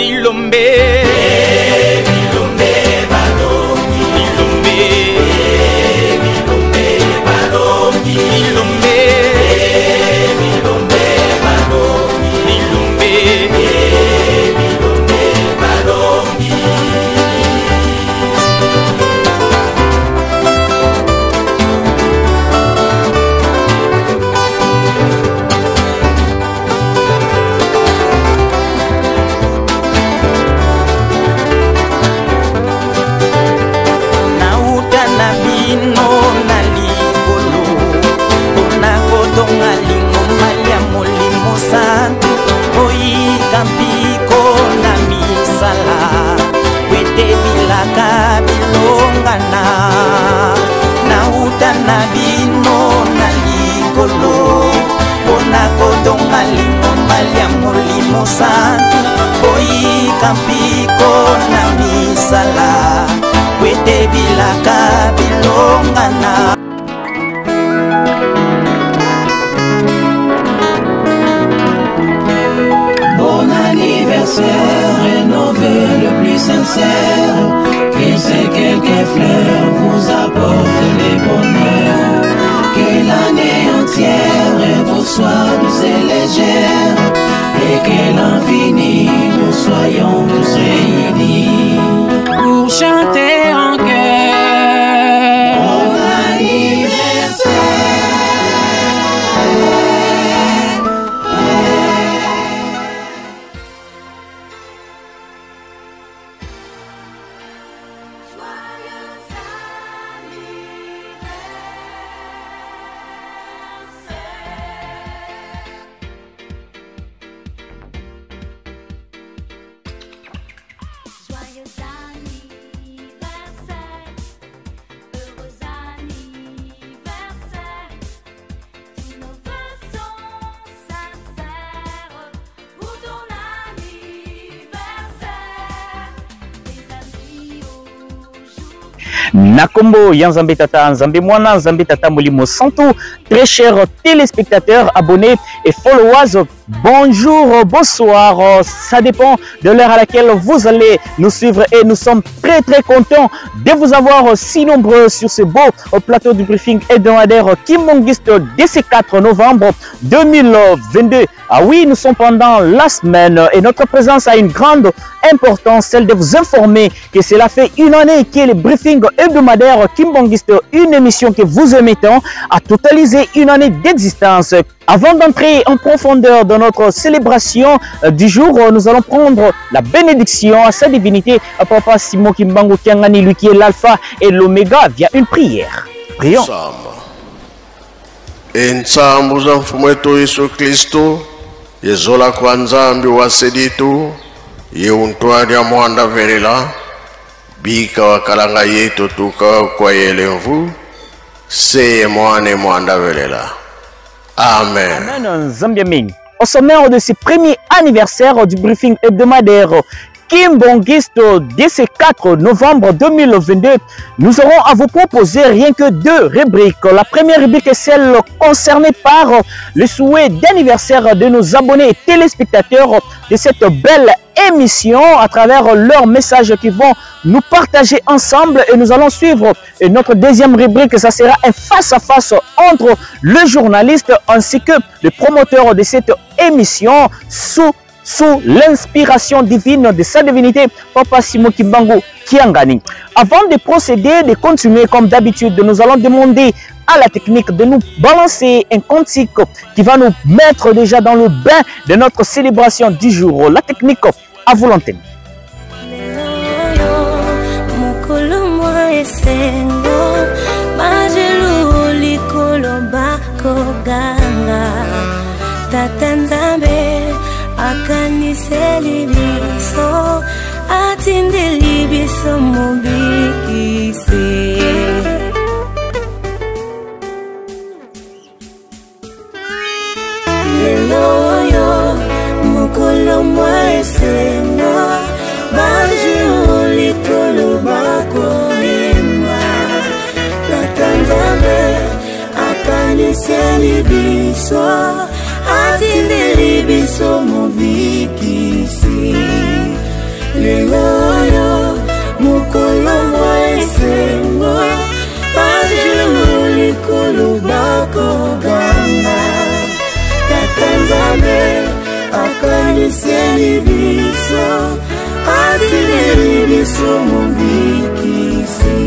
Bilombe, Bilombe, Balongi, Bilombe, Bilombe, Balongi, Bilombe, Bilombe, Balongi, Bilombe, Bilombe, Balongi. Bon anniversaire et nos vœux le plus sincère, que ces quelques fleurs vous apportent les bonheurs, que l'année entière vous soit douce et légère, et que l'infini nous soyons tous réunis pour chanter en chœur. Bon anniversaire. Nakombo Yanzambe Tata Nzambe Mwana Nzambe Tata Molimo Santo. Très chers téléspectateurs, abonnés et followers, bonjour, bonsoir, ça dépend de l'heure à laquelle vous allez nous suivre et nous sommes très contents de vous avoir si nombreux sur ce beau plateau du briefing hebdomadaire Kimbongiste de ce 4 novembre 2022. Ah oui, nous sommes pendant la semaine et notre présence a une grande importance, celle de vous informer que cela fait une année que le briefing hebdomadaire Kimbongiste, une émission que vous aimez tant, a totalisé une année d'existence. Avant d'entrer en profondeur de notre célébration du jour, nous allons prendre la bénédiction à sa divinité, à Papa Simon Kimbangu Kiangani, lui qui est l'alpha et l'oméga, via une prière. Prions. Ensambu za mfumu wetu Yesu Kristo, yezola kwa nzambi waseditu, yeuntwani ya mwanda verela, bika wakalanga yetu tuka kwa yelemvu, seye mwane mwanda verela. Amen. Amen. Zambiaming. Au sommaire de ce premier anniversaire du briefing hebdomadaire Kimbongiste de ce 4 novembre 2022, nous aurons à vous proposer rien que 2 rubriques. La première rubrique est celle concernée par le souhait d'anniversaire de nos abonnés et téléspectateurs de cette belle émission à travers leurs messages qui vont nous partager ensemble, et nous allons suivre notre deuxième rubrique. Ça sera un face-à-face entre le journaliste ainsi que le promoteur de cette émission sous l'inspiration divine de sa divinité, Papa Simon Kimbangu Kiangani. Avant de procéder, de continuer comme d'habitude, nous allons demander à la technique de nous balancer un cantique qui va nous mettre déjà dans le bain de notre célébration du jour. La technique, à vous l'antenne. Akaniseli biso atindeli biso mobikise lelo yo mokolo mwa esengo banjiro likolo bakoyemba tatanzambe akaniseli biso atindeli biso mobikisi Leloyo mukolo mwa esengo Bajulu likolo bakoganga Tata Nzambe akaniseli biso Atileli biso mubikisi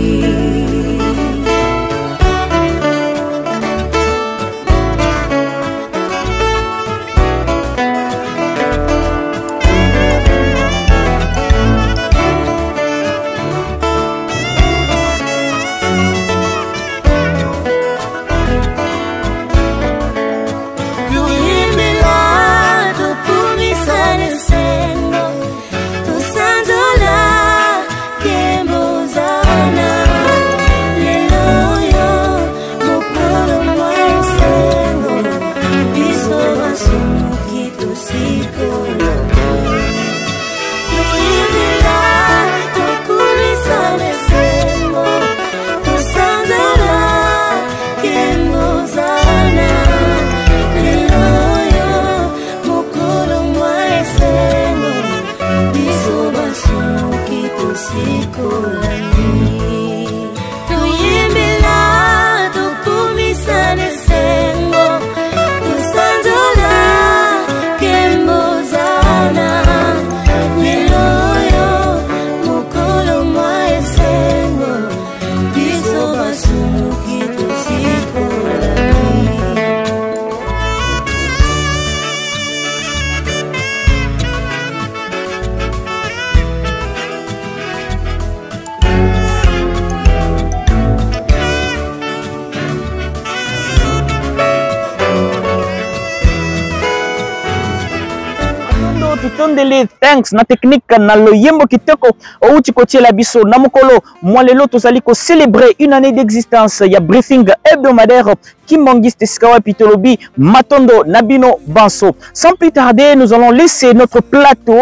tutondele thanks na technique na loyembo kitoko outi kotiela biso na mokolo mwalelo tozali ko célébrer une année d'existence ya briefing hebdomadaire Kimbangiste Sikawa Pitolobi Matondo Nabino Banso. Sans plus tarder, nous allons laisser notre plateau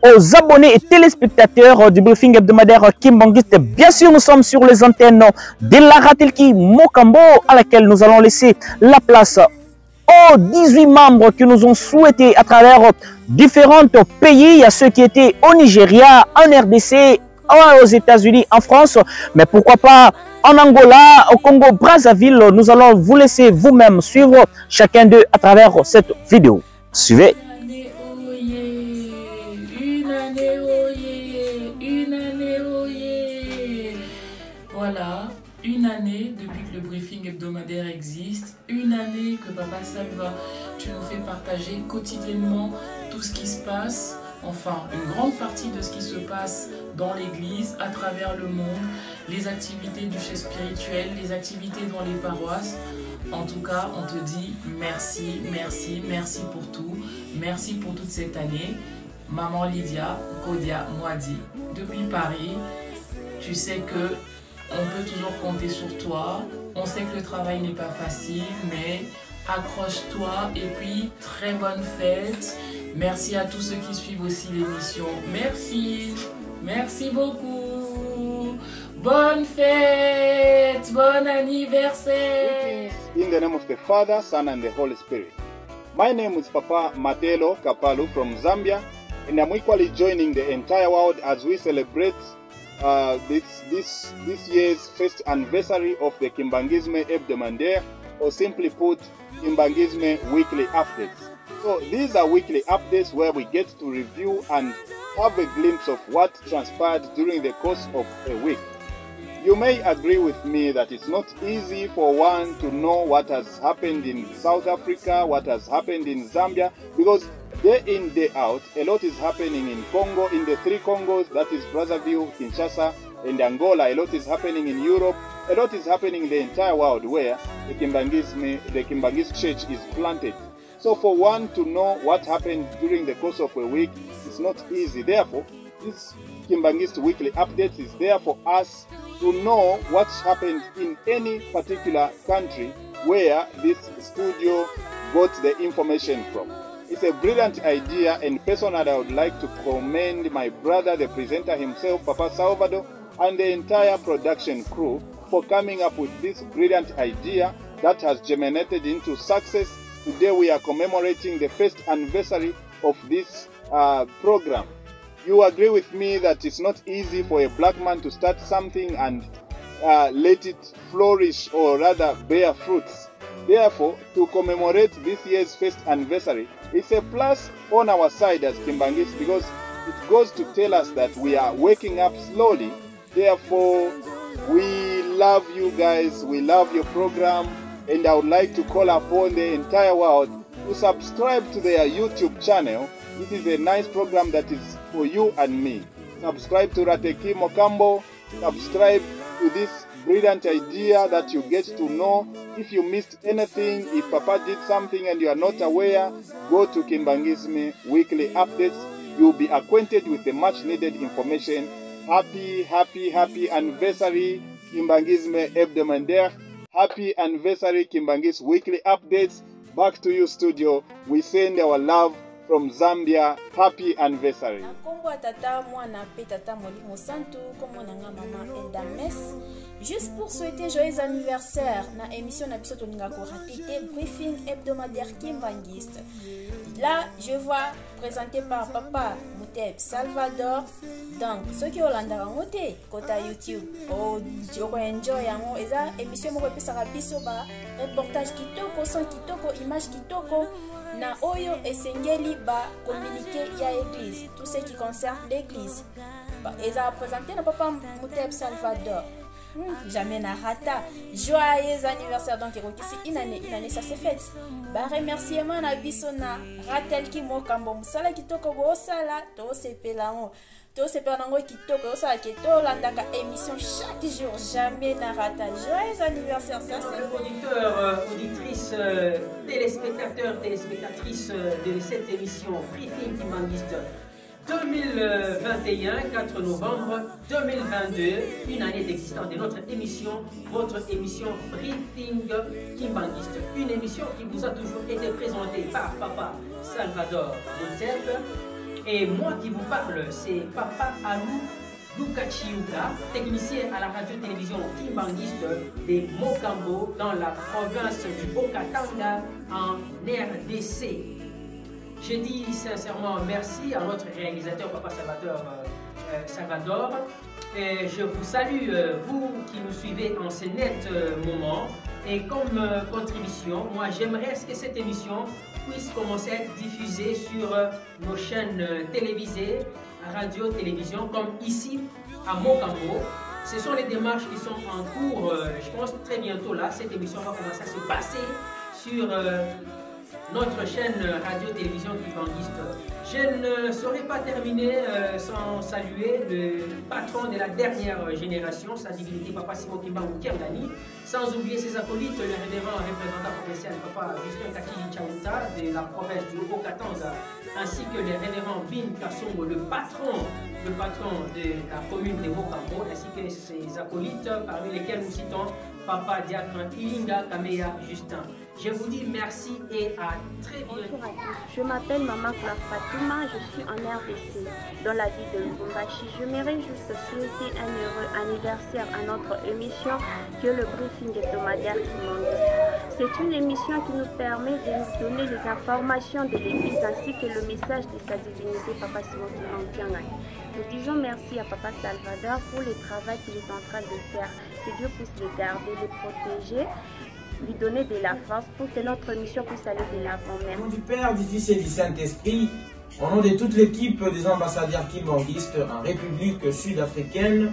aux abonnés et téléspectateurs du briefing hebdomadaire Kimbangiste. Bien sûr, nous sommes sur les antennes de la Ratelki Mokambo à laquelle nous allons laisser la place aux 18 membres qui nous ont souhaité à travers différents pays. Il y a ceux qui étaient au Nigeria, en RDC, aux États-Unis, en France, mais pourquoi pas en Angola, au Congo, Brazzaville. Nous allons vous laisser vous-même suivre chacun d'eux à travers cette vidéo. Suivez. Voilà, une année depuis que le briefing hebdomadaire existe, une année que Papa Salva, tu nous fais partager quotidiennement tout ce qui se passe, enfin une grande partie de ce qui se passe dans l'église, à travers le monde, les activités du chef spirituel, les activités dans les paroisses. En tout cas, on te dit merci, merci, merci pour tout, merci pour toute cette année. Maman Lydia, Kodia, Moadi, depuis Paris, tu sais que on peut toujours compter sur toi. On sait que le travail n'est pas facile, mais accroche-toi et puis très bonne fête. Merci à tous ceux qui suivent aussi l'émission. Merci. Merci beaucoup. Bonne fête. Bon anniversaire. In the name of the Father, Son and the Holy Spirit. My name is Papa Matelo Kapalu from Zambia, and I'm equally joining the entire world as we celebrate this year's first anniversary of the Kimbangisme Hebdomadaire, or simply put, Kimbangisme Weekly Updates. So these are weekly updates where we get to review and have a glimpse of what transpired during the course of a week. You may agree with me that it's not easy for one to know what has happened in South Africa, what has happened in Zambia, because day in, day out, a lot is happening in Congo, in the three Congos, that is Brazzaville, Kinshasa, and Angola. A lot is happening in Europe. A lot is happening in the entire world where the Kimbangist Church is planted. So for one to know what happened during the course of a week, it's not easy. Therefore, this Kimbangist Weekly Updates is there for us to know what's happened in any particular country where this studio got the information from. It's a brilliant idea, and personally I would like to commend my brother, the presenter himself, Papa Salvador, and the entire production crew for coming up with this brilliant idea that has germinated into success. Today we are commemorating the first anniversary of this program. you agree with me that it's not easy for a black man to start something and let it flourish, or rather bear fruits. Therefore, to commemorate this year's first anniversary, it's a plus on our side as Kimbangis, because it goes to tell us that we are waking up slowly. Therefore, we love you guys, we love your program, and I would like to call upon the entire world to subscribe to their YouTube channel. This is a nice program that is for you and me. Subscribe to Rateki Mokambo, subscribe to this brilliant idea that you get to know. If you missed anything, if Papa did something and you are not aware, go to Kimbangisme Weekly Updates. You'll be acquainted with the much needed information. Happy anniversary, Kimbangisme Hebdomadaire. Happy anniversary, Kimbangis Weekly Updates. Back to you, studio. We send our love from Zambia. Happy anniversary. Juste pour souhaiter joyeux anniversaire na émission na biso toninga ko ratité briefing hebdomadaire Kimbangiste. Là, je vois présenté par Papa Muteb Salvador. Donc, ceux qui Hollanda ngote kota YouTube, oh, joko enjoy yango eza émission mo pesa biso ba reportage kitoko, son kitoko, image kitoko na oyo esengeli ba communiquer ya église, tout ce qui concerne l'église. Eza présenté na Papa Muteb Salvador. Jamais na rata. Joyeux anniversaire donc ici une année ça s'est fait. Ba remerciement na bisona ratel ki mokambo musala kitoko bo sala to sepelango. To sepelango kitoko sala ki to landaka émission chaque jour, jamais na rata. Joyeux anniversaire ça c'est auditeurs, auditrices, téléspectateurs, téléspectatrices de cette émission Briefing Kimbangiste 2021, 4 novembre 2022, une année d'existence de notre émission, votre émission Briefing Kimbangiste. Une émission qui vous a toujours été présentée par Papa Salvador Muteb. Et moi qui vous parle, c'est Papa Alou Lukachiuka, technicien à la radio-télévision Kimbangiste de Mokambo dans la province du Haut-Katanga en RDC. Je dis sincèrement merci à notre réalisateur Papa Salvador. Et je vous salue, vous qui nous suivez en ce net moment. Et comme contribution, moi j'aimerais que cette émission puisse commencer à être diffusée sur nos chaînes télévisées, radio, télévision, comme ici à Mokambo. Ce sont les démarches qui sont en cours. Je pense très bientôt là, cette émission va commencer à se passer sur notre chaîne radio-télévision Kimbangiste. Je ne saurais pas terminer sans saluer le patron de la dernière génération, sa divinité Papa Simon Kimbangu Kiangani, sans oublier ses acolytes, le révérend représentant provincial Papa Justin Kakili Chauta de la province du Haut-Katanga, ainsi que le révérend Bin Kassongo, le patron de la commune de Mokambo, ainsi que ses acolytes, parmi lesquels nous citons Papa Diakran Ilinga Kameya Justin. Je vous dis merci et à très bientôt. Bonjour à tous, je m'appelle Maman Claire Fatouma, je suis en RDC, dans la ville de Lubumbashi. J'aimerais juste souhaiter un heureux anniversaire à notre émission qui est le briefing hebdomadaire Kimbangiste. C'est une émission qui nous permet de nous donner les informations de l'Église ainsi que le message de sa divinité Papa Simon Kimbangu. Nous disons merci à Papa Salvador pour le travail qu'il est en train de faire. Que Dieu puisse le garder, le protéger, lui donner de la force pour que notre mission puisse aller de l'avant. Au nom du Père, du Fils et du Saint-Esprit, au nom de toute l'équipe des ambassadeurs kimbanguistes en République sud-africaine,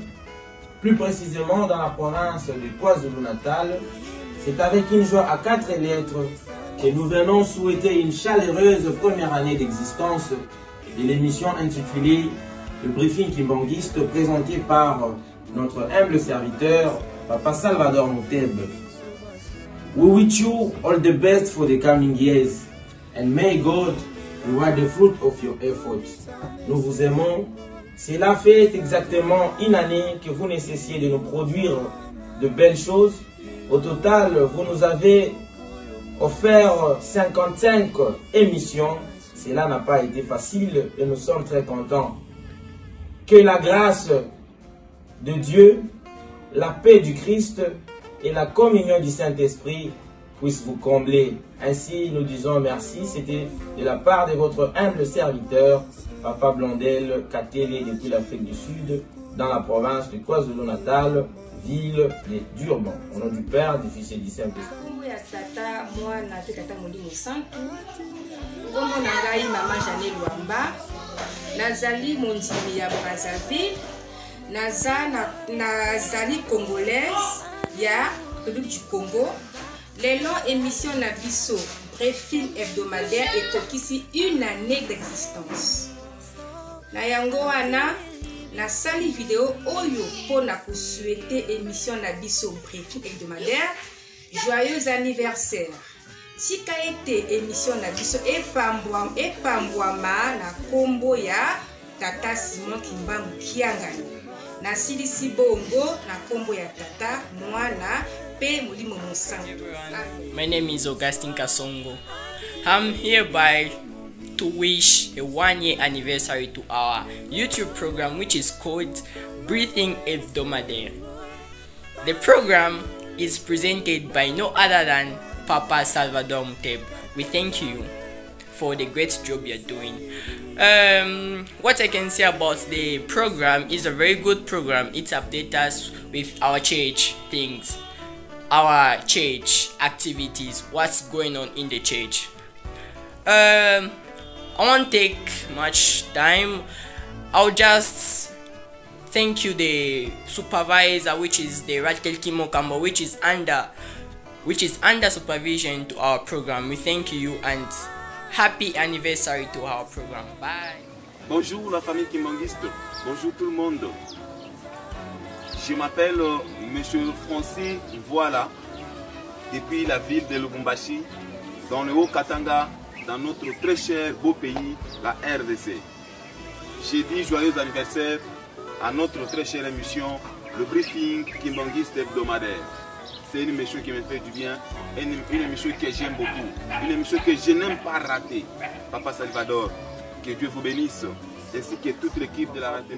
plus précisément dans la province de KwaZulu-Natal, c'est avec une joie à 4 lettres que nous venons souhaiter une chaleureuse première année d'existence de l'émission intitulée Le Briefing Kimbanguiste, présenté par notre humble serviteur, Papa Salvador Muteb. We wish you all the best for the coming years and may God reward the fruit of your efforts. Nous vous aimons. Cela fait exactement une année que vous ne cessiez de nous produire de belles choses. Au total, vous nous avez offert 55 émissions. Cela n'a pas été facile et nous sommes très contents. Que la grâce de Dieu, la paix du Christ et la communion du Saint-Esprit puissent vous combler. Ainsi, nous disons merci. C'était de la part de votre humble serviteur, Papa Blondel Katele depuis l'Afrique du Sud, dans la province de KwaZulu-Natal, ville de Durban. Au nom du Père, du Fils et du Saint-Esprit. Nazali mondimi ya Brazzaville, nazali congolaise ya République du Congo. Lelo émission na biso briefing hebdomadaire ekokisi une année d'existence. Na yango wana nasali vidéo oyo pona ko souhaiter émission na biso briefing hebdomadaire joyeux anniversaire. Tika ete émission na biso epambwama na kombo ya Tata Simon Kimbangu Kiangani. Na silisi bongo na kombo ya Tata Mwana pe Mulimo Monsanto. My name is Augustine Kasongo. I'm hereby to wish a 1-year anniversary to our YouTube program, which is called Breathing Hebdomadaire. The program is presented by no other than Papa Salvador Muteb. We thank you for the great job you're doing. What I can say about the program is a very good program. It updates us with our church things, our church activities, what's going on in the church. I won't take much time. I'll just thank you the supervisor, which is the Radical Kimo Kambo, which is under supervision to our program. We thank you and happy anniversary to our program. Bye. Bonjour la famille Kimbanguiste. Bonjour tout le monde. Je m'appelle Monsieur Francis Voilà, depuis la ville de Lubumbashi, dans le Haut-Katanga, dans notre très cher beau pays, la RDC. J'ai dit joyeux anniversaire à notre très chère émission, le briefing Kimbanguiste hebdomadaire. C'est une émission qui me fait du bien, une émission que j'aime beaucoup, une émission que je n'aime pas rater. Papa Salvador, que Dieu vous bénisse, ainsi que toute l'équipe de la radio.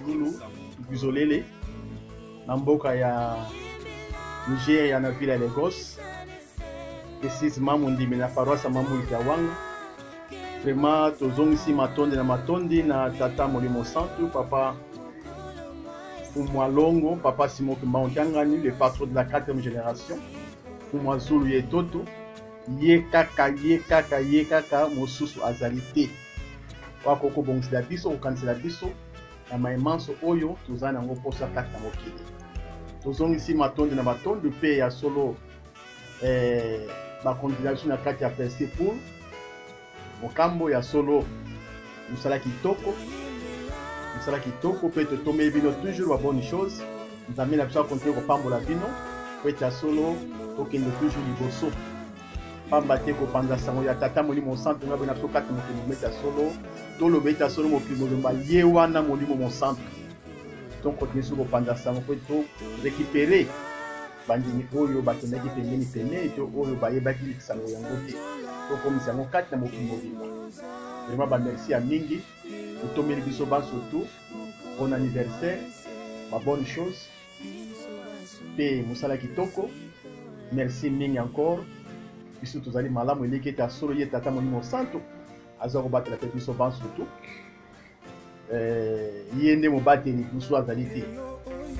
Guzolele, Namboka ya Nigeria na ville ya Lagos, précisément mon na paroisse Mamou Kiawanga. Vraiment, tozongisi matondi na matondi na Tata Molimo Santo, Papa Fumwalongo, Papa Simon Kimbangu Kiangani, le patron de la 4e génération. Fumwazulu Yetoto, ye kaka, mosusu azalite. Wakoko bongisi la biso, okanisi la biso, na maimanso oyo, tozana ngo posa kata mokili. Tozongisi matondi na matondi, pe ya solo, ba contribution na kati ya PSC pour, mokambo ya solo, musala kitoko, peut être tomber vino toujours la bonne chose. Nous amène à continuer au pambola vino, peut être solo, token de toujours liboso. Pambate ko panda sango ya Tata Molimo Monsanto ngabona to 4 km solo, to lo beta solo mo primo ba yewana Molimo Monsanto. Donc continuer sur panda sango peut to récupérer bandini oyo bakendaki pembeni pene to oyo bayebaki sango yango te. To comme sango 4 na mo primo vino. Vraiment ba merci à mingi. Tomeli biso ba surtout bon anniversaire, ma bonne chose. Pe musala kitoko. Merci mingi encore. Biso tozali malamu eleki ta solo ye Tata Molimo Santo. Azoko batela pe biso ba surtout. Yende mo bateli biso azali te.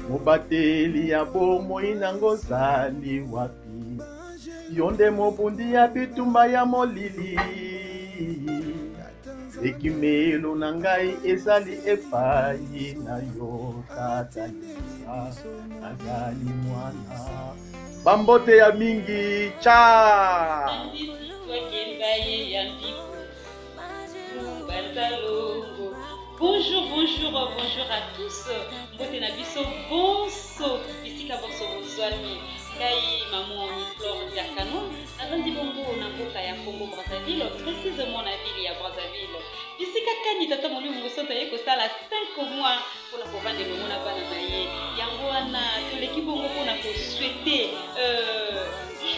Mo bateli ya bomoi nango zali wapi. Yonde mo bundi ya bitumba ya molili. Ekimelo na ngai ezali epai na yo Tata Lisa azali mwana bambote ya mingi cha bonjour à tous. Mbote na biso bonso bisika bonso bozwami kai maman Flore Diakano nazandi bongo na mboka ya Congo Brazzaville, précisément na ville ya Brazzaville. Bisika kani Tata Molimo Monsanto ye kosala 5 mois pour la province de Lomona bana na ye. Yango wana toleki bongo pour na ko souhaiter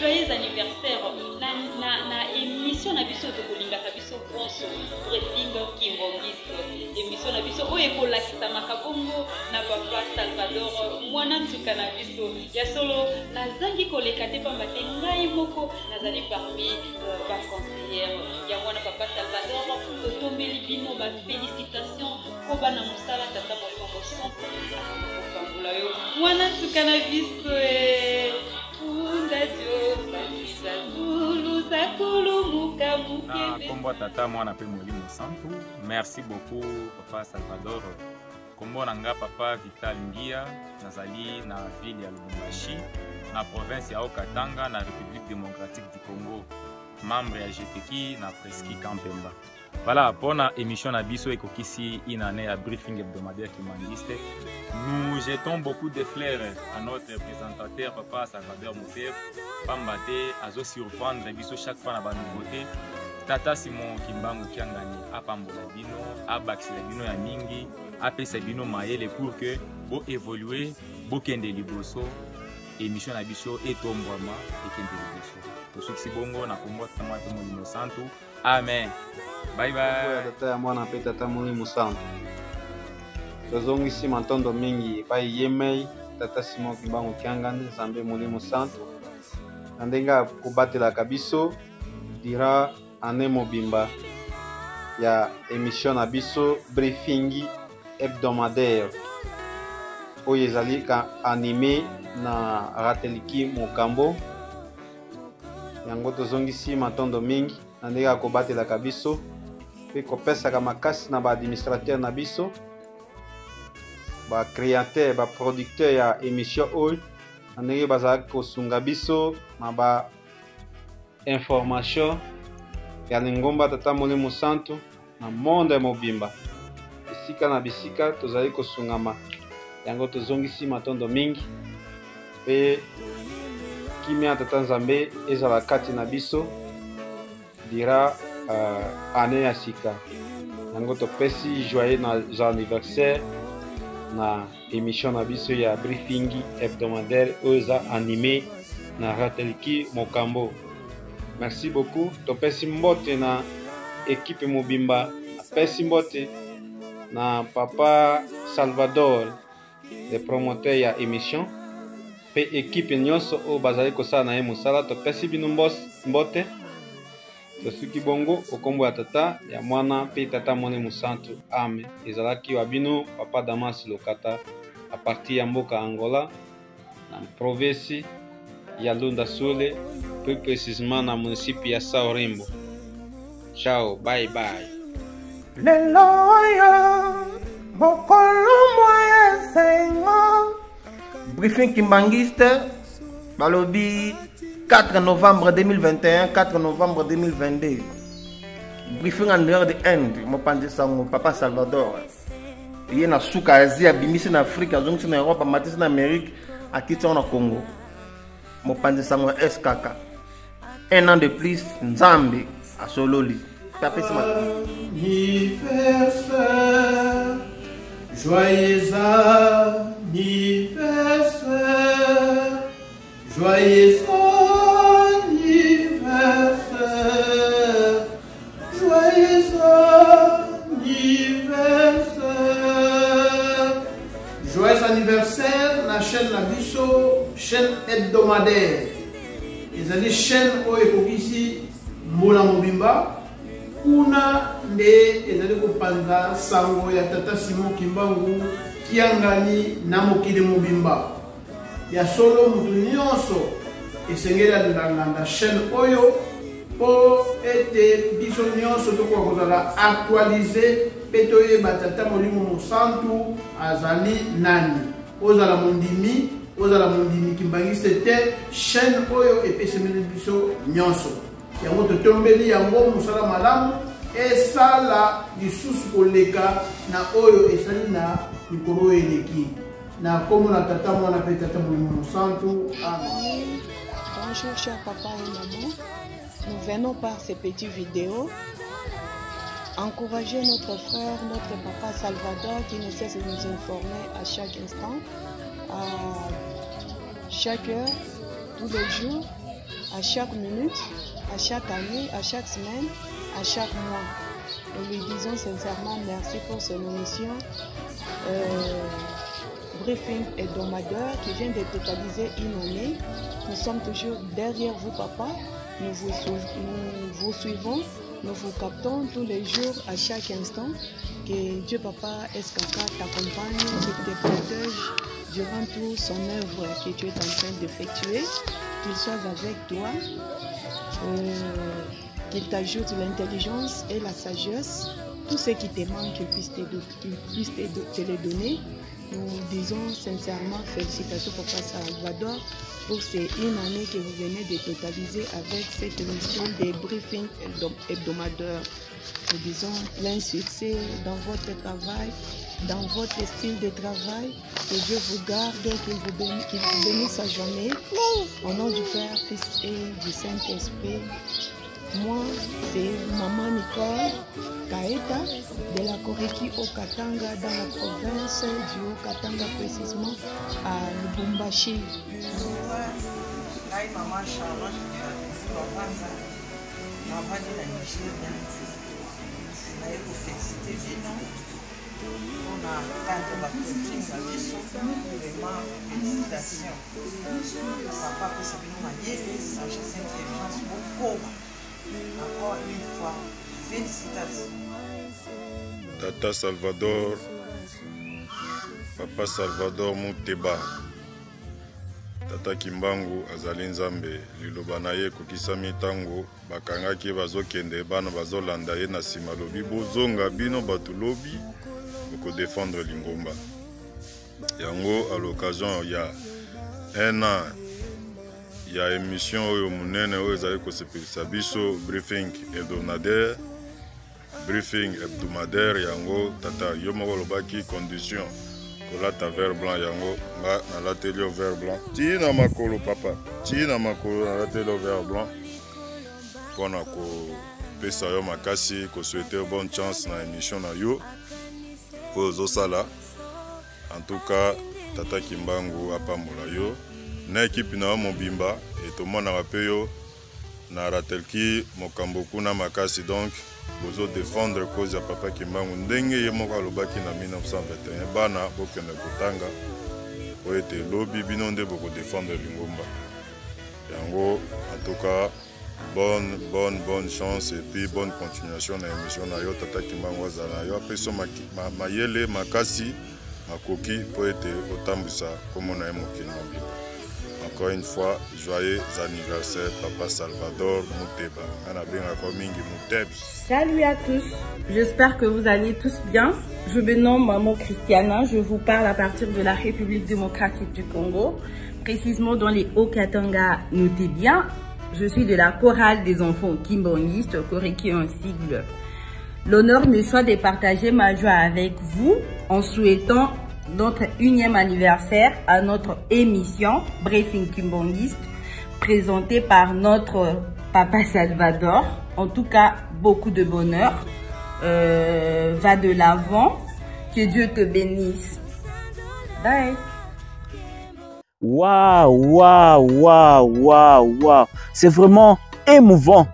joyeux anniversaire na émission na biso to kolingaka biso bonso briefing Kimbanguiste. Émission na biso oyo ekolakisa makabongo na Papa Salvador mwana ntuka na biso ya solo nazangi koleka te pamba te ngai moko nazali parmi ba conseillère ya mwana Papa Salvador totombeli bino ba félicitations koba na musala tata molimo mosantu akokambula yo mwana ntuka na biso unda Dieu bapisa zulu zakulu muka mukebe kombo tata mwana pe molimo santu. Merci beaucoup papa Salvador. Kombo nanga papa Vital Ngia, nazali na ville ya Lubumbashi na province ya Okatanga na République démocratique du Congo, membre ya GTK na Preski Kampemba. Voilà, pour la émission Nabiso et Kokisi, une année à briefing hebdomadaire qui m'enregistre. Nous jetons beaucoup de fleurs à notre présentateur, papa Salvador Moutef. Pambate, azo surprendre Nabiso chaque fois dans la nouveauté. Tata Simon Kimbangu Kiangani, a Pambola Bino, a Baxila Bino ya Mingi, a Pesa Bino Maele pour que vous évoluez, vous kende liboso, émission Nabiso et Tombouama et kende liboso. Pour ceux qui sont bongo, na kombo tama tomo limo santu. Amen. Bye bye. Tata ya mwana pe tata molimo santu. Tozongisi matondo mingi bai yemei tata Simon Kimbangu Kiangani Zambe molimo santu. Nandenga kubatela kabiso dira ane mobimba ya émission na biso briefing hebdomadaire oyo ezali ka animé na Rateliki Mokambo. Yango tozongisi matondo mingi na ndenge ya kobatelaka biso mpe kopesaka makasi na baadministrateur na biso bacréateur baproducteur ya émission oyo na ndenge bazalaki kosunga biso na bainformation ya lingomba tata molimo santu na monde mobimba bisika na bisika tozali kosungama. Yango tozongisi matondo mingi mpe kimia tata Nzambe ezala kati na biso dira année ya sika. Yango topesi joyeux anniversaire na émission na biso ya briefing hebdomadaire oyo eza animé na Rateliki Mokambo. Merci beaucoup. Topesi mbote na équipe mobimba, apesi mbote na papa Salvador, le promoteur ya émission pe équipe nyonso o bazali kosala na ye mosala. Topesi bino mbote tosuki bongo okombo ya tata ya mwana pe tata molimo santu. Amen. Ezalaki wa bino papa Damas Lokata a partir ya mboka Angola na province ya Lunda Sole, plus précisément na municipi ya Saurimbo. Ciao, bye bye. Briefing Kimbangiste, Balobi, 4 novembre 2021, 4 novembre 2022. Briefing en dehors de Inde, Mopandi Sango, Papa Salvador. Il y a na Souka Asie, Bimisi en Afrique, Azongsi en Europe, Matisse en Amérique, à Kitsa en Congo. Mopandi Sango SKK. Un an de plus, Nzambi à Sololi. Tapez ce matin. Anniversaire, joyeux anniversaire, joyeux anniversaire, joyeux anniversaire. Joyeux anniversaire, la chaîne la biso, chaîne hebdomadaire. Ils ont des chaînes où ici, Moula Mobimba. Kuna nde ezali kopanza sango ya tata Simon Kimbangu Kiangani na mokili mobimba ya solo mutu nyonso esengeli alinganga chaîne oyo po ete biso nyonso tokoka kozala actualize pe toyeba tata molimo mosantu azali nani. Ozala mondimi kimbangiste te chaîne oyo epesemeli biso nyonso. Yango totombeli yango musala malamu esala lisusu koleka na oyo esali na mikolo eleki na komo na tata mwana pe tata molimo santu. Amen. Bonjour chers papa et maman, nous venons par ces petites vidéos encourager notre frère, notre papa Salvador qui ne cesse de nous informer à chaque instant, à chaque heure, tous les jours, à chaque minute, à chaque année, à chaque semaine, à chaque mois. Nous lui disons sincèrement merci pour son émission briefing hebdomadaire qui vient de totaliser une année. Nous sommes toujours derrière vous, papa. Nous vous suivons nous vous captons tous les jours, à chaque instant. Que Dieu Papa SKK t'accompagne, qu'il te protège durant toute son œuvre que tu es en train d'effectuer, qu'il soit avec toi, qu'il t'ajoute l'intelligence et la sagesse, tout ce qui te manque, qu'il puisse te les donner. Nous disons sincèrement félicitations Papa Salvador pour ces une année que vous venez de totaliser avec cette émission des briefings hebdomadaires. Nous disons plein succès dans votre travail, dans votre style de travail. Que Dieu vous garde, qu'il vous bénisse à jamais. Au nom du Père, Fils et du Saint-Esprit. Moi, c'est Maman Nicole Kaeta de la Koriki au Katanga, dans la province du Haut-Katanga, précisément à Lubumbashi. Maman Charlotte, féliciter on a atteint la coaching à Bissau, vraiment félicitations. Papa peut savoir nous sagesse intelligence beaucoup. Encore une fois, félicitations. Tata Salvador, Papa Salvador Muteba, Tata Kimbangu azali nzambe liloba na ye kokisami tango bakangaki bazokende bana bazolanda ye na nsima lobi bozonga bino bato lobi défendre Lingomba. Yango à l'occasion il y a un an il y a émission oyo munene oyo ezali kosepelisa biso briefing hebdomadaire yango tata yo moko olobaki condition kolata vert blanc yango nga nalateli o vert blanc tina makolo papa tina makolo nalateli o vert blanc mpona kopesa yo makasi kosouhaite bonne chance na émission na yo Zosala. En tout cas, Tata Kimbangu apambola yo na équipe na mobimba et tout le monde a payé na ratelki mokambo kuna makasi donc bozo défendre cause ya Papa Kimbangu ndenge ye moko alobaki na 1921 bana bokende kotanga po ete lobi bino nde boko défendre Lingomba yango en tout cas bonne chance et puis bonne continuation na émission na yo Tata Kimbangu azala yo apeso mayele makasi makoki po ete otambwisa komo na ye mokili mobimba. Encore une fois, joyeux anniversaire Papa Salvador Muteba. Salut à tous, j'espère que vous allez tous bien. Je me nomme Maman Christiana, je vous parle à partir de la République démocratique du Congo, précisément dans les Haut-Katanga, notez bien. Je suis de la chorale des enfants kimbongistes, Koriki en sigle. L'honneur me soit de partager ma joie avec vous en souhaitant notre 1e anniversaire à notre émission Briefing Kimbongiste présentée par notre Papa Salvador. En tout cas, beaucoup de bonheur. Va de l'avant. Que Dieu te bénisse. Bye. Waouh. C'est vraiment émouvant,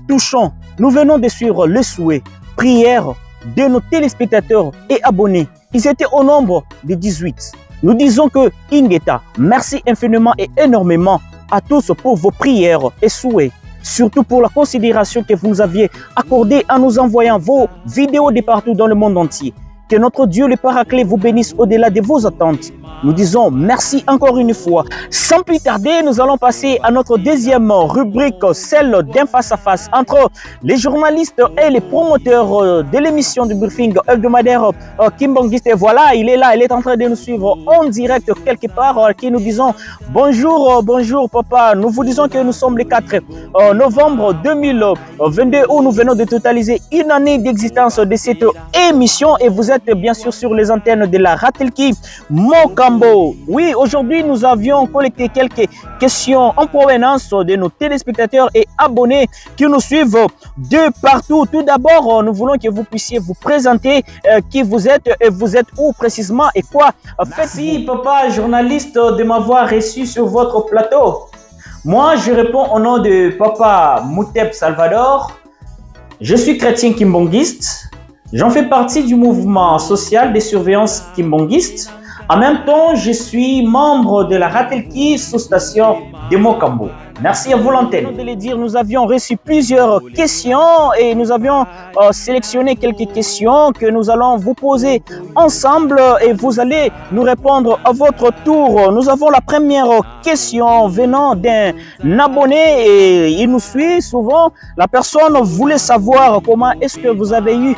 touchant. Nous venons de suivre le souhait, prière de nos téléspectateurs et abonnés. Ils étaient au nombre de 18. Nous disons que Ingeta, merci infiniment et énormément à tous pour vos prières et souhaits. Surtout pour la considération que vous nous aviez accordée en nous envoyant vos vidéos de partout dans le monde entier. Que notre Dieu, le Paraclet, vous bénisse au-delà de vos attentes. Nous disons merci encore une fois. Sans plus tarder, nous allons passer à notre deuxième rubrique, celle d'un face-à-face entre les journalistes et les promoteurs de l'émission du briefing hebdomadaire Kimbongiste. Et voilà, il est là, il est en train de nous suivre en direct quelque part. Qui nous disons bonjour, bonjour papa. Nous vous disons que nous sommes le 4 novembre 2022 où nous venons de totaliser une année d'existence de cette émission et vous êtes bien sûr sur les antennes de la Ratelki Mokambo. Oui, aujourd'hui nous avions collecté quelques questions en provenance de nos téléspectateurs et abonnés qui nous suivent de partout. Tout d'abord, nous voulons que vous puissiez vous présenter qui vous êtes et vous êtes où précisément et quoi faites-vous. Merci papa journaliste de m'avoir reçu sur votre plateau. Moi, je réponds au nom de Papa Muteba Salvador. Je suis chrétien kimbongiste. J'en fais partie du mouvement social de surveillance kimbongiste. En même temps, je suis membre de la Ratelki sous-station de Mokambo. Merci à vous l'antenne. De le dire, nous avions reçu plusieurs questions et nous avions sélectionné quelques questions que nous allons vous poser ensemble et vous allez nous répondre à votre tour. Nous avons la première question venant d'un abonné et il nous suit souvent. La personne voulait savoir comment est-ce que vous avez eu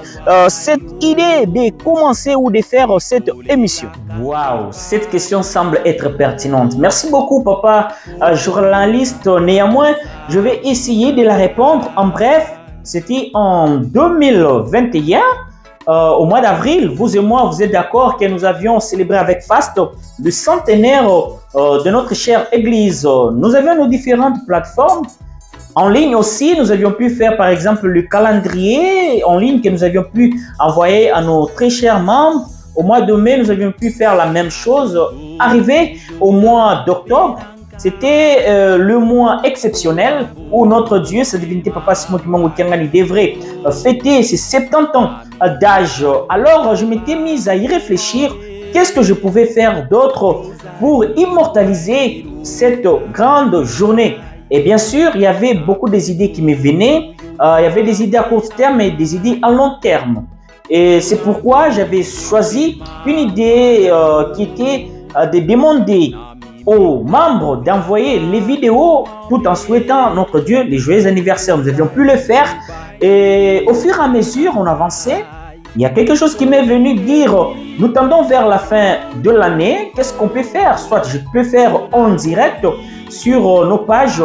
cette idée de commencer ou de faire cette émission. Waouh, cette question semble être pertinente. Merci beaucoup, papa journaliste. Néanmoins, je vais essayer de la répondre. En bref, c'était en 2021, au mois d'avril. Vous et moi, vous êtes d'accord que nous avions célébré avec faste le centenaire de notre chère église. Nous avions nos différentes plateformes. En ligne aussi, nous avions pu faire par exemple le calendrier en ligne que nous avions pu envoyer à nos très chers membres. Au mois de mai, nous avions pu faire la même chose. Arrivé au mois d'octobre, c'était le mois exceptionnel où notre Dieu, sa divinité Papa Simon Kimbangu Kiangani, devrait fêter ses 70 ans d'âge. Alors, je m'étais mise à y réfléchir. Qu'est-ce que je pouvais faire d'autre pour immortaliser cette grande journée? Et bien sûr, il y avait beaucoup des idées qui me venaient. Il y avait des idées à court terme et des idées à long terme. Et c'est pourquoi j'avais choisi une idée qui était de demander aux membres d'envoyer les vidéos tout en souhaitant notre Dieu les joyeux anniversaires. Nous avions pu le faire. Et au fur et à mesure, on avançait. Il y a quelque chose qui m'est venu dire, nous tendons vers la fin de l'année, qu'est-ce qu'on peut faire? Soit je peux faire en direct sur nos pages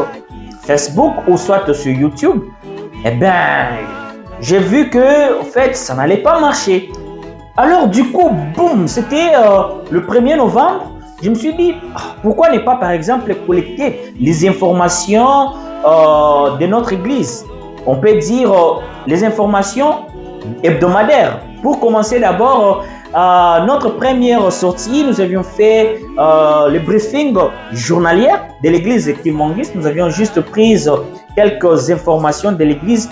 Facebook ou soit sur YouTube. Eh bien, j'ai vu que, en fait, ça n'allait pas marcher. Alors, du coup, boum, c'était le 1er novembre. Je me suis dit, pourquoi ne pas, par exemple, collecter les informations de notre église? On peut dire les informations hebdomadaires. Pour commencer d'abord, notre première sortie, nous avions fait le briefing journalier de l'église Kimbangiste. Nous avions juste pris quelques informations de l'église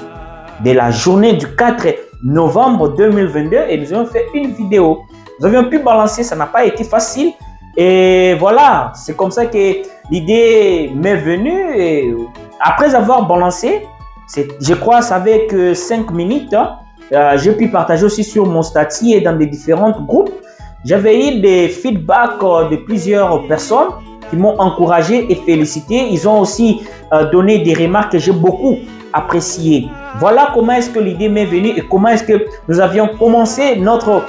de la journée du 4 novembre 2022 et nous avons fait une vidéo. Nous avions pu balancer, ça n'a pas été facile. Et voilà, c'est comme ça que l'idée m'est venue. Et après avoir balancé, je crois que ça avait que 5 minutes. J'ai pu partager aussi sur mon statut et dans des différents groupes. J'avais eu des feedbacks de plusieurs personnes qui m'ont encouragé et félicité. Ils ont aussi donné des remarques que j'ai beaucoup appréciées. Voilà comment est-ce que l'idée m'est venue et comment est-ce que nous avions commencé notre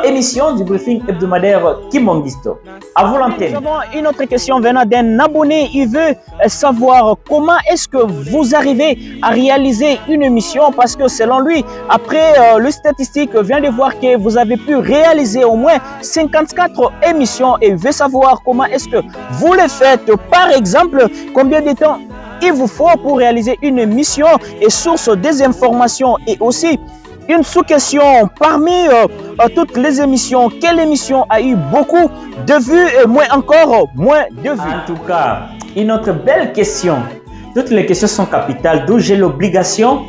émission du briefing hebdomadaire Kimbangiste. À vous l'antenne. Nous avons une autre question venant d'un abonné. Il veut savoir comment est-ce que vous arrivez à réaliser une émission parce que selon lui, après le statistique vient de voir que vous avez pu réaliser au moins 54 émissions et il veut savoir comment est-ce que vous le faites. Par exemple, combien de temps il vous faut pour réaliser une émission et source des informations et aussi une sous-question parmi toutes les émissions. Quelle émission a eu beaucoup de vues et moins encore moins de vues? En tout cas, une autre belle question. Toutes les questions sont capitales, d'où j'ai l'obligation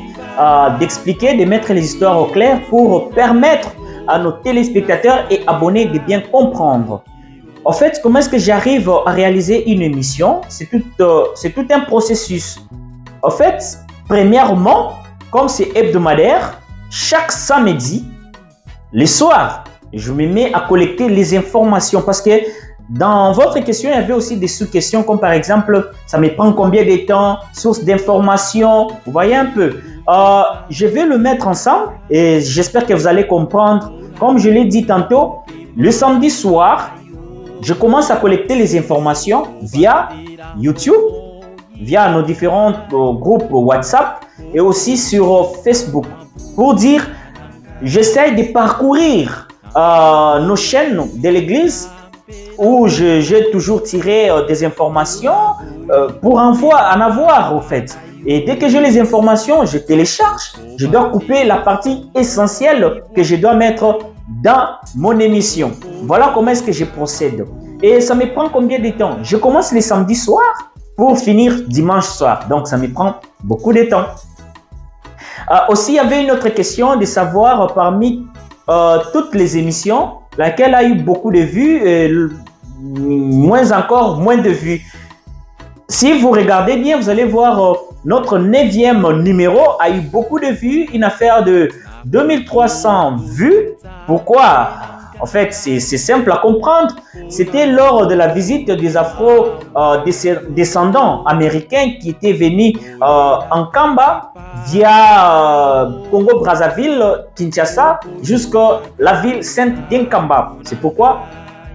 d'expliquer, de mettre les histoires au clair pour permettre à nos téléspectateurs et abonnés de bien comprendre. En fait, comment est-ce que j'arrive à réaliser une émission? C'est tout un processus. En fait, premièrement, comme c'est hebdomadaire, chaque samedi, le soir, je me mets à collecter les informations parce que dans votre question, il y avait aussi des sous-questions comme par exemple, ça me prend combien de temps, source d'informations, vous voyez un peu. Je vais le mettre ensemble et j'espère que vous allez comprendre. Comme je l'ai dit tantôt, le samedi soir, je commence à collecter les informations via YouTube, via nos différents groupes WhatsApp et aussi sur Facebook. Pour dire, j'essaie de parcourir nos chaînes de l'église où j'ai toujours tiré des informations pour en avoir au fait. Et dès que j'ai les informations, je télécharge. Je dois couper la partie essentielle que je dois mettre dans mon émission. Voilà comment est-ce que je procède. Et ça me prend combien de temps? Je commence les samedis soirs pour finir dimanche soir. Donc ça me prend beaucoup de temps. Aussi, il y avait une autre question de savoir parmi toutes les émissions, laquelle a eu beaucoup de vues et moins de vues. Si vous regardez bien, vous allez voir notre 9e numéro a eu beaucoup de vues, une affaire de 2300 vues. Pourquoi? En fait, c'est simple à comprendre. C'était lors de la visite des Afro-descendants américains qui étaient venus en Kamba via Congo-Brazzaville, Kinshasa, jusqu'à la ville sainte d'Inkamba. C'est pourquoi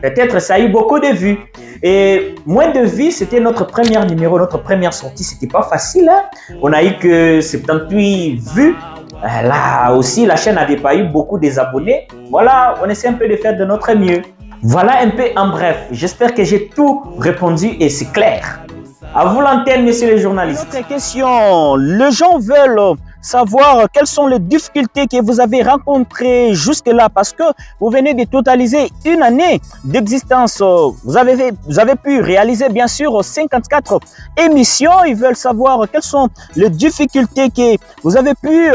peut-être ça a eu beaucoup de vues. Et moins de vues, c'était notre premier numéro, notre première sortie. C'était pas facile. Hein? On a eu que 78 vues. Là aussi, la chaîne n'avait pas eu beaucoup d'abonnés. Voilà, on essaie un peu de faire de notre mieux. Voilà un peu en bref. J'espère que j'ai tout répondu et c'est clair. À vous l'antenne, messieurs les journalistes. Autre question. Les gens veulent savoir quelles sont les difficultés que vous avez rencontrées jusque-là parce que vous venez de totaliser une année d'existence. Vous avez pu réaliser bien sûr 54 émissions. Ils veulent savoir quelles sont les difficultés que vous avez pu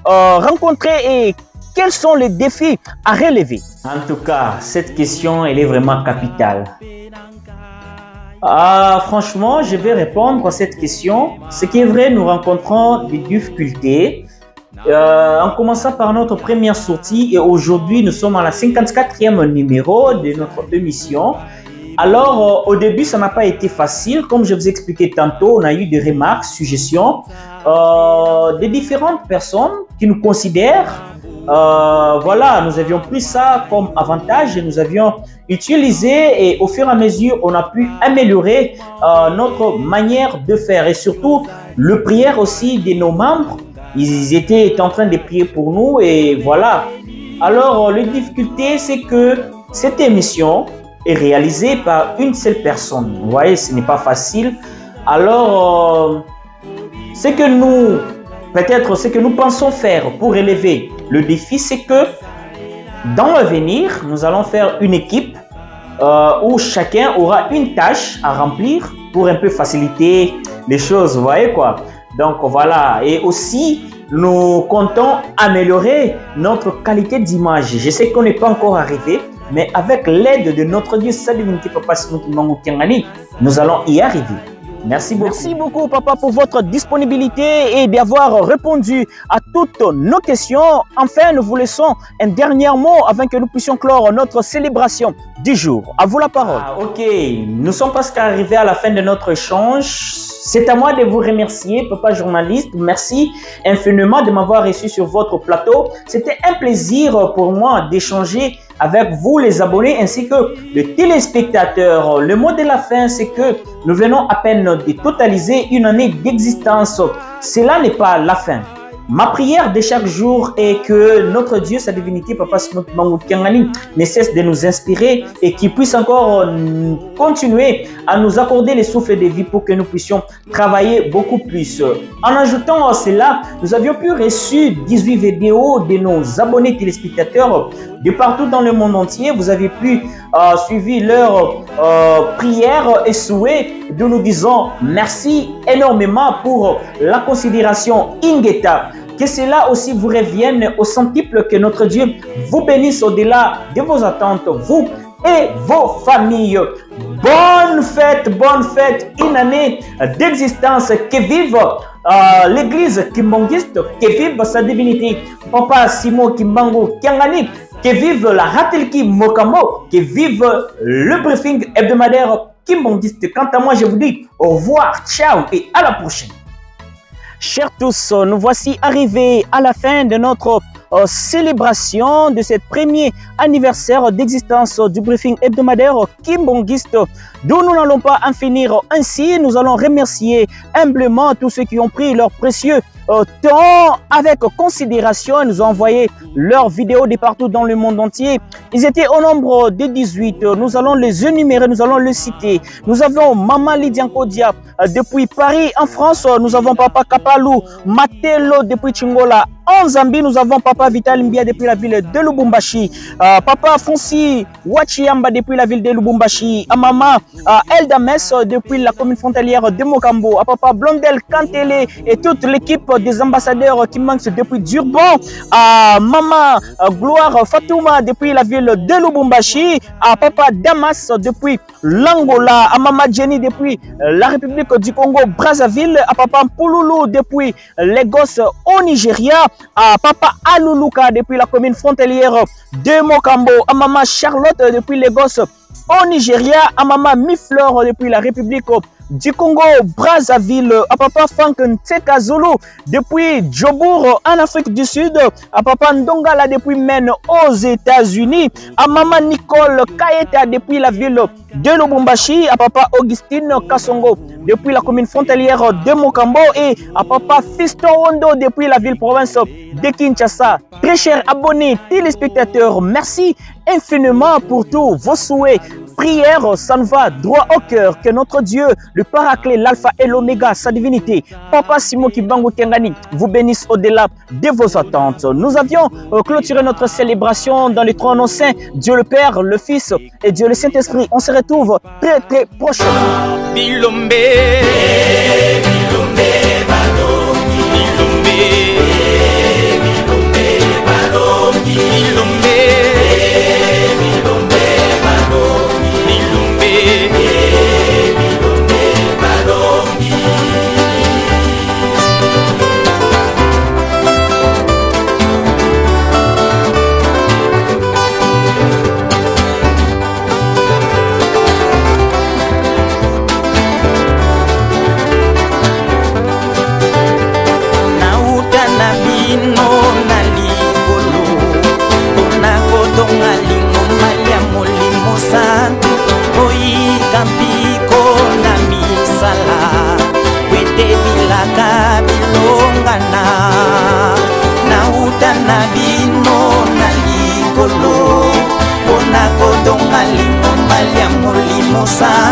rencontrer et quels sont les défis à relever. En tout cas, cette question, elle est vraiment capitale. Franchement, je vais répondre à cette question. Ce qui est vrai, nous rencontrons des difficultés. En commençant par notre première sortie et aujourd'hui, nous sommes à la 54e numéro de notre émission. Alors, au début, ça n'a pas été facile. Comme je vous expliquais tantôt, on a eu des remarques, suggestions de différentes personnes qui nous considèrent. Voilà, nous avions pris ça comme avantage et nous avions utilisé et au fur et à mesure, on a pu améliorer notre manière de faire et surtout le prière aussi de nos membres. Ils étaient en train de prier pour nous et voilà. Alors, la difficulté, c'est que cette émission est réalisée par une seule personne. Vous voyez, ce n'est pas facile. Alors, ce que nous pensons faire pour élever le défi, c'est que dans l'avenir, nous allons faire une équipe où chacun aura une tâche à remplir pour un peu faciliter les choses, vous voyez quoi. Donc voilà, et aussi nous comptons améliorer notre qualité d'image. Je sais qu'on n'est pas encore arrivé, mais avec l'aide de notre Dieu, nous allons y arriver. Merci beaucoup. Merci beaucoup, papa, pour votre disponibilité et d'avoir répondu à toutes nos questions. Enfin, nous vous laissons un dernier mot avant que nous puissions clore notre célébration du jour. À vous la parole. Ok, nous sommes presque arrivés à la fin de notre échange. C'est à moi de vous remercier, papa journaliste. Merci infiniment de m'avoir reçu sur votre plateau. C'était un plaisir pour moi d'échanger avec vous les abonnés ainsi que les téléspectateurs. Le mot de la fin, c'est que nous venons à peine de totaliser une année d'existence. Cela n'est pas la fin. Ma prière de chaque jour est que notre Dieu, sa divinité, Papa Smith Mangou Kiangani, ne cesse de nous inspirer et qu'il puisse encore continuer à nous accorder les souffles de vie pour que nous puissions travailler beaucoup plus. En ajoutant à cela, nous avions pu reçu 18 vidéos de nos abonnés téléspectateurs de partout dans le monde entier. Vous avez pu suivre leurs prières et souhaits. Nous nous disons merci énormément pour la considération Ingeta. Que cela aussi vous revienne au centuple, que notre Dieu vous bénisse au-delà de vos attentes, vous et vos familles. Bonne fête, une année d'existence. Que vive l'église kimbangiste, que vive sa divinité, Papa Simon Kimbangu Kiangani, que vive la Ratelki Mokamo, que vive le briefing hebdomadaire kimbangiste. Quant à moi, je vous dis au revoir, ciao et à la prochaine. Chers tous, nous voici arrivés à la fin de notre célébration de ce premier anniversaire d'existence du briefing hebdomadaire kimbangiste, dont nous n'allons pas en finir ainsi. Nous allons remercier humblement tous ceux qui ont pris leur précieux temps avec considération et nous ont envoyé leurs vidéos de partout dans le monde entier. Ils étaient au nombre de 18. Nous allons les énumérer, nous allons les citer. Nous avons Maman Lydia Nkodia depuis Paris en France. Nous avons Papa Kapalou Matelo depuis Chingola Zambie, nous avons Papa Vital Mbia depuis la ville de Lubumbashi, Papa Francis Wachiamba depuis la ville de Lubumbashi, à Maman Elda Mess depuis la commune frontalière de Mokambo, à Papa Blondel Kantele et toute l'équipe des ambassadeurs qui manquent depuis Durban, à Maman Gloire Fatouma depuis la ville de Lubumbashi, à Papa Damas depuis l'Angola, à Maman Jenny depuis la République du Congo Brazzaville, à Papa Mpouloulou depuis Lagos au Nigeria, à Papa Aluluka depuis la commune frontalière de Mokambo, à Maman Charlotte depuis Lagos au Nigeria, à Maman Mifleur depuis la République du Congo Brazzaville, à Papa Frank Nteka Zulu depuis Djobour en Afrique du Sud, à Papa Ndongala depuis Maine aux États-Unis, à Maman Nicole Kayeta depuis la ville de Lubumbashi, à Papa Augustine Kasongo depuis la commune frontalière de Mokambo et à Papa Fiston Wondo depuis la ville-province de Kinshasa. Très chers abonnés, téléspectateurs, merci infiniment pour tous vos souhaits. Prière, ça nous va droit au cœur. Que notre Dieu, le Paraclet, l'Alpha et l'Oméga, sa divinité, Papa Simon Kibango Kengani, vous bénisse au-delà de vos attentes. Nous avions clôturé notre célébration dans les trois noms saints, Dieu le Père, le Fils et Dieu le Saint-Esprit. On se retrouve très très prochainement. Bilombe, Bilombe, Balongi, Bilombe, Bilombe, Balongi, Bilombe. Na bino na likolo, ona kodonga lingomba lya molimo sa